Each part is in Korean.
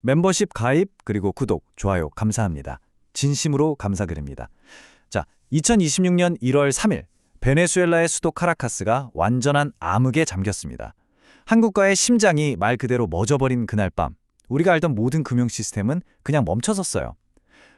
멤버십 가입 그리고 구독, 좋아요 감사합니다. 진심으로 감사드립니다. 자, 2026년 1월 3일 베네수엘라의 수도 카라카스가 완전한 암흑에 잠겼습니다. 한국과의 심장이 말 그대로 멎어버린 그날 밤, 우리가 알던 모든 금융 시스템은 그냥 멈춰섰어요.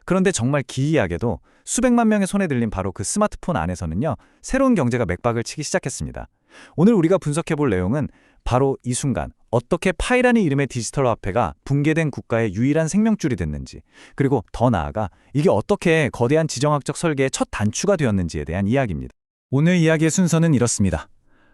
그런데 정말 기이하게도 수백만 명의 손에 들린 바로 그 스마트폰 안에서는요, 새로운 경제가 맥박을 치기 시작했습니다. 오늘 우리가 분석해볼 내용은 바로 이 순간 어떻게 파이라는 이름의 디지털 화폐가 붕괴된 국가의 유일한 생명줄이 됐는지, 그리고 더 나아가 이게 어떻게 거대한 지정학적 설계의 첫 단추가 되었는지에 대한 이야기입니다. 오늘 이야기의 순서는 이렇습니다.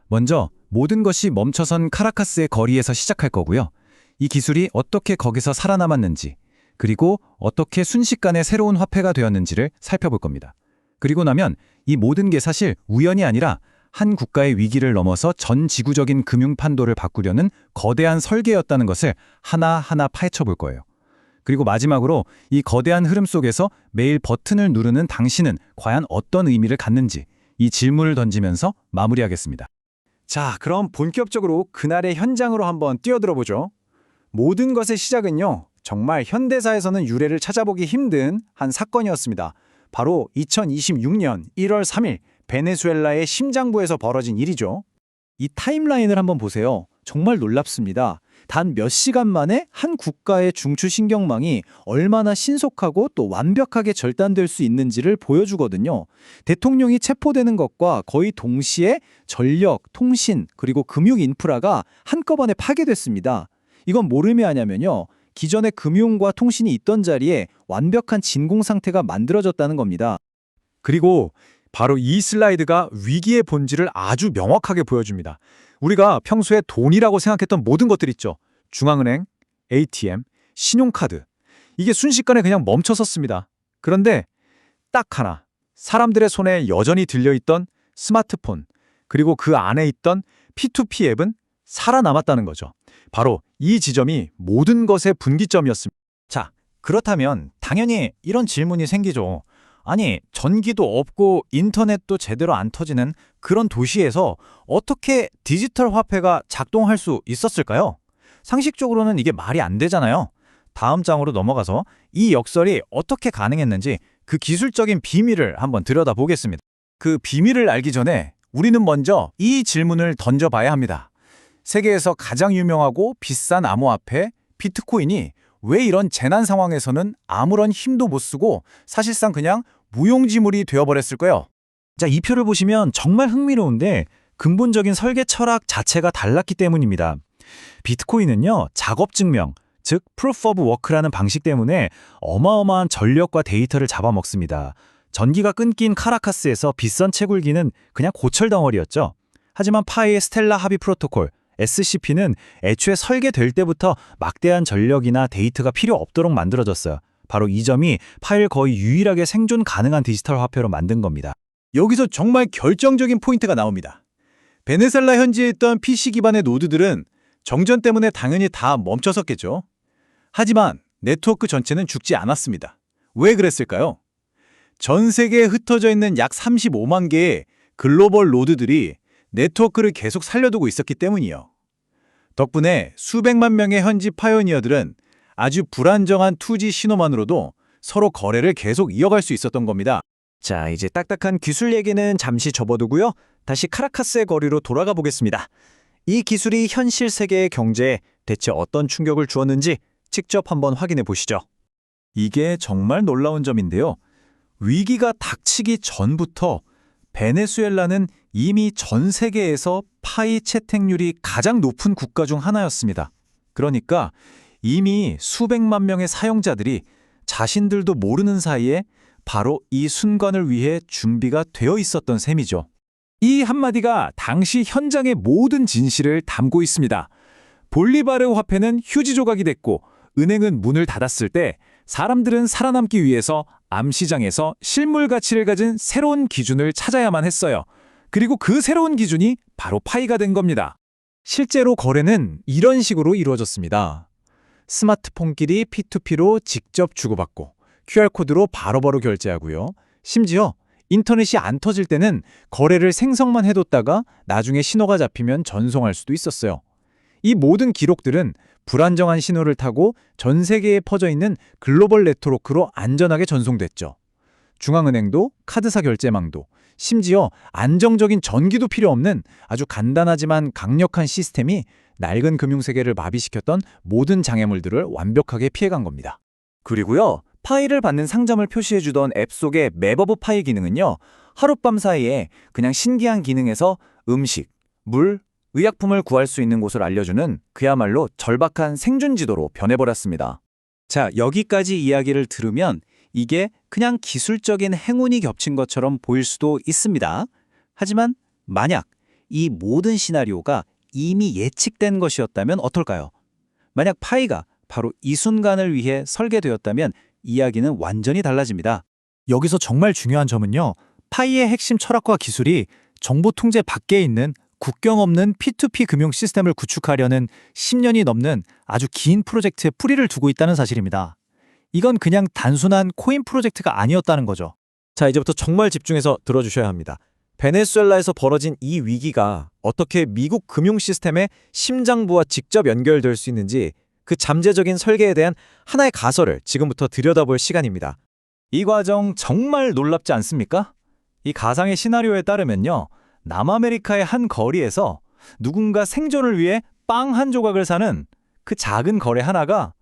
먼저 모든 것이 멈춰선 카라카스의 거리에서 시작할 거고요. 이 기술이 어떻게 거기서 살아남았는지, 그리고 어떻게 순식간에 새로운 화폐가 되었는지를 살펴볼 겁니다. 그리고 나면 이 모든 게 사실 우연이 아니라 한 국가의 위기를 넘어서 전 지구적인 금융 판도를 바꾸려는 거대한 설계였다는 것을 하나하나 파헤쳐 볼 거예요. 그리고 마지막으로 이 거대한 흐름 속에서 매일 버튼을 누르는 당신은 과연 어떤 의미를 갖는지, 이 질문을 던지면서 마무리하겠습니다. 자, 그럼 본격적으로 그날의 현장으로 한번 뛰어들어 보죠. 모든 것의 시작은요, 정말 현대사에서는 유례를 찾아보기 힘든 한 사건이었습니다. 바로 2026년 1월 3일 베네수엘라의 심장부에서 벌어진 일이죠. 이 타임라인을 한번 보세요. 정말 놀랍습니다. 단 몇 시간 만에 한 국가의 중추신경망이 얼마나 신속하고 또 완벽하게 절단될 수 있는지를 보여주거든요. 대통령이 체포되는 것과 거의 동시에 전력, 통신, 그리고 금융 인프라가 한꺼번에 파괴됐습니다. 이건 뭘 의미하냐면요, 기존의 금융과 통신이 있던 자리에 완벽한 진공 상태가 만들어졌다는 겁니다. 그리고 바로 이 슬라이드가 위기의 본질을 아주 명확하게 보여줍니다. 우리가 평소에 돈이라고 생각했던 모든 것들 있죠. 중앙은행, ATM, 신용카드. 이게 순식간에 그냥 멈춰섰습니다. 그런데 딱 하나, 사람들의 손에 여전히 들려있던 스마트폰, 그리고 그 안에 있던 P2P 앱은 살아남았다는 거죠. 바로 이 지점이 모든 것의 분기점이었습니다. 자, 그렇다면 당연히 이런 질문이 생기죠. 아니, 전기도 없고 인터넷도 제대로 안 터지는 그런 도시에서 어떻게 디지털 화폐가 작동할 수 있었을까요? 상식적으로는 이게 말이 안 되잖아요. 다음 장으로 넘어가서 이 역설이 어떻게 가능했는지 그 기술적인 비밀을 한번 들여다보겠습니다. 그 비밀을 알기 전에 우리는 먼저 이 질문을 던져봐야 합니다. 세계에서 가장 유명하고 비싼 암호화폐 비트코인이 왜 이런 재난 상황에서는 아무런 힘도 못 쓰고 사실상 그냥 무용지물이 되어버렸을까요? 자, 이 표를 보시면 정말 흥미로운데 근본적인 설계 철학 자체가 달랐기 때문입니다. 비트코인은요, 작업 증명, 즉 Proof of Work라는 방식 때문에 어마어마한 전력과 데이터를 잡아먹습니다. 전기가 끊긴 카라카스에서 비싼 채굴기는 그냥 고철 덩어리였죠. 하지만 파이의 스텔라 합의 프로토콜, SCP는 애초에 설계될 때부터 막대한 전력이나 데이터가 필요 없도록 만들어졌어요. 바로 이 점이 파이를 거의 유일하게 생존 가능한 디지털 화폐로 만든 겁니다. 여기서 정말 결정적인 포인트가 나옵니다. 베네수엘라 현지에 있던 PC 기반의 노드들은 정전 때문에 당연히 다 멈춰섰겠죠. 하지만 네트워크 전체는 죽지 않았습니다. 왜 그랬을까요? 전 세계에 흩어져 있는 약 35만 개의 글로벌 노드들이 네트워크를 계속 살려두고 있었기 때문이요. 덕분에 수백만 명의 현지 파이오니어들은 아주 불안정한 2G 신호만으로도 서로 거래를 계속 이어갈 수 있었던 겁니다. 자, 이제 딱딱한 기술 얘기는 잠시 접어두고요. 다시 카라카스의 거리로 돌아가 보겠습니다. 이 기술이 현실 세계의 경제에 대체 어떤 충격을 주었는지 직접 한번 확인해 보시죠. 이게 정말 놀라운 점인데요. 위기가 닥치기 전부터 베네수엘라는 이미 전 세계에서 파이 채택률이 가장 높은 국가 중 하나였습니다. 그러니까 이미 수백만 명의 사용자들이 자신들도 모르는 사이에 바로 이 순간을 위해 준비가 되어 있었던 셈이죠. 이 한마디가 당시 현장의 모든 진실을 담고 있습니다. 볼리바르 화폐는 휴지 조각이 됐고 은행은 문을 닫았을 때 사람들은 살아남기 위해서 암시장에서 실물 가치를 가진 새로운 기준을 찾아야만 했어요. 그리고 그 새로운 기준이 바로 파이가 된 겁니다. 실제로 거래는 이런 식으로 이루어졌습니다. 스마트폰끼리 P2P로 직접 주고받고 QR코드로 바로바로 결제하고요. 심지어 인터넷이 안 터질 때는 거래를 생성만 해뒀다가 나중에 신호가 잡히면 전송할 수도 있었어요. 이 모든 기록들은 불안정한 신호를 타고 전 세계에 퍼져 있는 글로벌 네트워크로 안전하게 전송됐죠. 중앙은행도 카드사 결제망도 심지어 안정적인 전기도 필요 없는 아주 간단하지만 강력한 시스템이 낡은 금융세계를 마비시켰던 모든 장애물들을 완벽하게 피해간 겁니다. 그리고요, 파일을 받는 상점을 표시해주던 앱 속의 맵 오브 파일 기능은요, 하룻밤 사이에 그냥 신기한 기능에서 음식, 물, 의약품을 구할 수 있는 곳을 알려주는 그야말로 절박한 생존지도로 변해버렸습니다. 자, 여기까지 이야기를 들으면 이게 그냥 기술적인 행운이 겹친 것처럼 보일 수도 있습니다. 하지만 만약 이 모든 시나리오가 이미 예측된 것이었다면 어떨까요? 만약 파이가 바로 이 순간을 위해 설계되었다면 이야기는 완전히 달라집니다. 여기서 정말 중요한 점은요. 파이의 핵심 철학과 기술이 정보 통제 밖에 있는 국경 없는 P2P 금융 시스템을 구축하려는 10년이 넘는 아주 긴 프로젝트에 뿌리를 두고 있다는 사실입니다. 이건 그냥 단순한 코인 프로젝트가 아니었다는 거죠. 자, 이제부터 정말 집중해서 들어주셔야 합니다. 베네수엘라에서 벌어진 이 위기가 어떻게 미국 금융 시스템의 심장부와 직접 연결될 수 있는지 그 잠재적인 설계에 대한 하나의 가설을 지금부터 들여다볼 시간입니다. 이 과정 정말 놀랍지 않습니까? 이 가상의 시나리오에 따르면요. 남아메리카의 한 거리에서 누군가 생존을 위해 빵 한 조각을 사는 그 작은 거래 하나가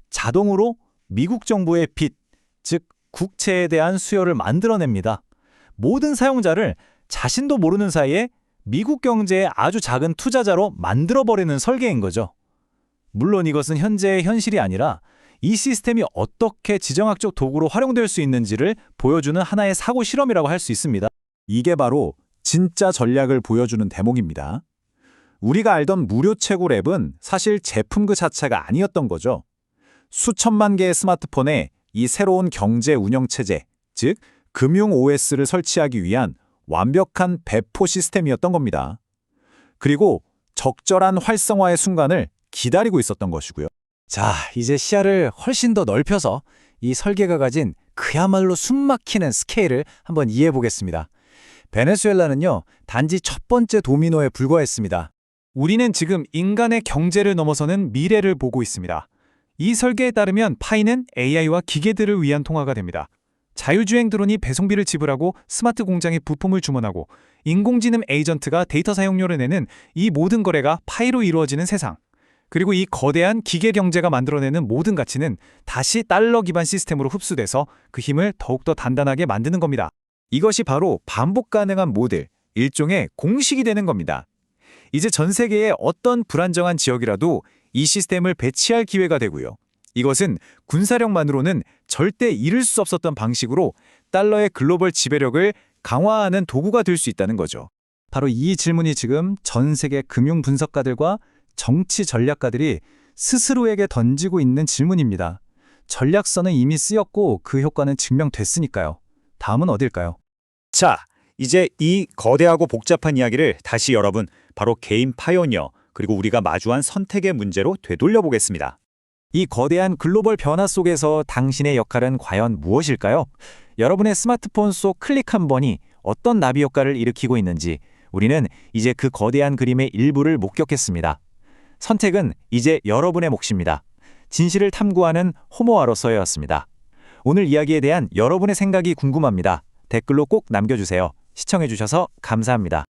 자동으로 미국 정부의 빚, 즉 국채에 대한 수요를 만들어냅니다. 모든 사용자를 자신도 모르는 사이에 미국 경제의 아주 작은 투자자로 만들어버리는 설계인 거죠. 물론 이것은 현재의 현실이 아니라 이 시스템이 어떻게 지정학적 도구로 활용될 수 있는지를 보여주는 하나의 사고 실험이라고 할 수 있습니다. 이게 바로 진짜 전략을 보여주는 대목입니다. 우리가 알던 무료 채굴 앱은 사실 제품 그 자체가 아니었던 거죠. 수천만 개의 스마트폰에 이 새로운 경제 운영 체제, 즉 금융 OS를 설치하기 위한 완벽한 배포 시스템이었던 겁니다. 그리고 적절한 활성화의 순간을 기다리고 있었던 것이고요. 자, 이제 시야를 훨씬 더 넓혀서 이 설계가 가진 그야말로 숨막히는 스케일을 한번 이해해 보겠습니다. 베네수엘라는요, 단지 첫 번째 도미노에 불과했습니다. 우리는 지금 인간의 경제를 넘어서는 미래를 보고 있습니다. 이 설계에 따르면 파이는 AI와 기계들을 위한 통화가 됩니다. 자율주행 드론이 배송비를 지불하고 스마트 공장이 부품을 주문하고 인공지능 에이전트가 데이터 사용료를 내는 이 모든 거래가 파이로 이루어지는 세상. 그리고 이 거대한 기계 경제가 만들어내는 모든 가치는 다시 달러 기반 시스템으로 흡수돼서 그 힘을 더욱더 단단하게 만드는 겁니다. 이것이 바로 반복 가능한 모델, 일종의 공식이 되는 겁니다. 이제 전 세계의 어떤 불안정한 지역이라도 이 시스템을 배치할 기회가 되고요. 이것은 군사력만으로는 절대 이룰 수 없었던 방식으로 달러의 글로벌 지배력을 강화하는 도구가 될 수 있다는 거죠. 바로 이 질문이 지금 전 세계 금융 분석가들과 정치 전략가들이 스스로에게 던지고 있는 질문입니다. 전략서는 이미 쓰였고 그 효과는 증명됐으니까요. 다음은 어딜까요? 자, 이제 이 거대하고 복잡한 이야기를 다시 여러분 바로 개인 파이오니어 그리고 우리가 마주한 선택의 문제로 되돌려 보겠습니다. 이 거대한 글로벌 변화 속에서 당신의 역할은 과연 무엇일까요? 여러분의 스마트폰 속 클릭 한 번이 어떤 나비 효과를 일으키고 있는지 우리는 이제 그 거대한 그림의 일부를 목격했습니다. 선택은 이제 여러분의 몫입니다. 진실을 탐구하는 호모아로서였습니다. 오늘 이야기에 대한 여러분의 생각이 궁금합니다. 댓글로 꼭 남겨주세요. 시청해주셔서 감사합니다.